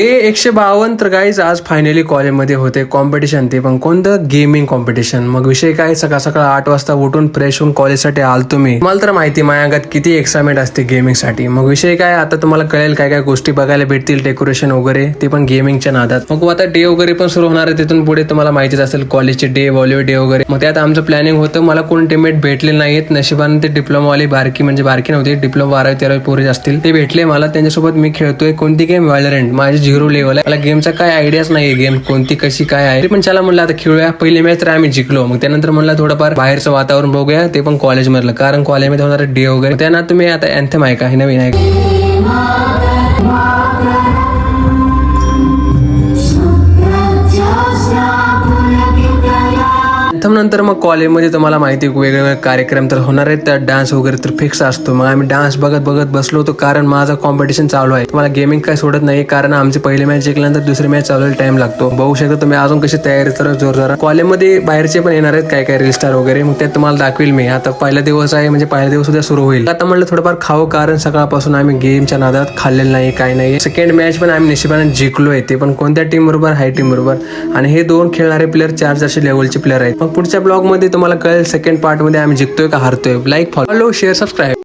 152 तर गाईज आज फायनली कॉलेजमध्ये होते कॉम्पिटिशन, ते पण कोणतं गेमिंग कॉम्पिटिशन. मग विषय काय, सकाळ सकाळ 8 वाजता उठून फ्रेश होऊन कॉलेजसाठी आलतो मी. तुम्हाला तर माहिती माझ्या अंगात किती एक्साइटमेंट असते गेमिंगसाठी. मग विषय काय, आता तुम्हाला कळेल काय काय गोष्टी बघायला भेटतील, डेकोरेशन वगैरे, ते पण गेमिंगच्या नादात. मग आता डे वगैरे पण सुरू होणार आहे तिथून पुढे. तुम्हाला माहितीच असेल कॉलेजचे डे, बॉलिवूड डे वगैरे. मग त्यात आमचं प्लॅनिंग होतं. मला कोण टीममेट भेटले नाहीत नशिबाने. ते डिप्लोमावाली बारकी म्हणजे बारकी नव्हती, डिप्लोमा 12वी-13वी पोरी असतील ते भेटले मला. त्यांच्यासोबत मी खेळतोय कोणती गेम, व्हॅलोरंट. माझी 0 लेवल आहे. मला गेमचा काय आयडियाच नाही, गेम कोणती कशी काय आहे. पण चला म्हणलं आता खेळूया. पहिली मॅच तर आम्ही जिंकलो. मग त्यानंतर म्हणलं थोडंफार बाहेरचं वातावरण बघूया, ते पण कॉलेज मधलं, कारण कॉलेजमध्ये होणार डे वगैरे. त्यांना तुम्ही आता अँथम आहे का, हे नवीन आहे. नंतर मग कॉलेजमध्ये तुम्हाला माहिती वेगवेगळे कार्यक्रम तर होणार आहेत. त्यात डान्स वगैरे तर फिक्स असतो. मग आम्ही डान्स बघत बघत बसलो होतो, कारण माझा कॉम्पिटिशन चालू आहे. तुम्हाला गेमिंग काय सोडत नाही, कारण आमची पहिली मॅच जिंकल्यानंतर दुसरी मॅच चालवायला टाइम लागतो. बघू शकता तुम्ही अजून कशी तयारी तर जोरदार. कॉलेजमध्ये बाहेरचे पण येणार आहेत काय काय रील स्टार वगैरे. मग त्यात तुम्हाला दाखवेल मी. आता पहिला दिवस आहे, म्हणजे पहिला दिवस उद्या सुरू होईल. आता म्हणलं थोडंफार खावं, कारण सकाळपासून आम्ही गेमच्या नादात खाल्लेलं नाही, काय नाही. सेकंड मॅच पण आम्ही नशिबाने जिंकलोय, ते पण कोणत्या टीम बरोबर, हाय टीम बरोबर. आणि हे दोन खेळणारे प्लेअर 400 लेवलचे प्लेअर आहेत. मग पुढच्या ब्लॉग मध्ये तुम्हाला कळेल सेकंड पार्ट मध्ये आम्ही जिंकतोय का हारतोय. Like, follow, share, subscribe.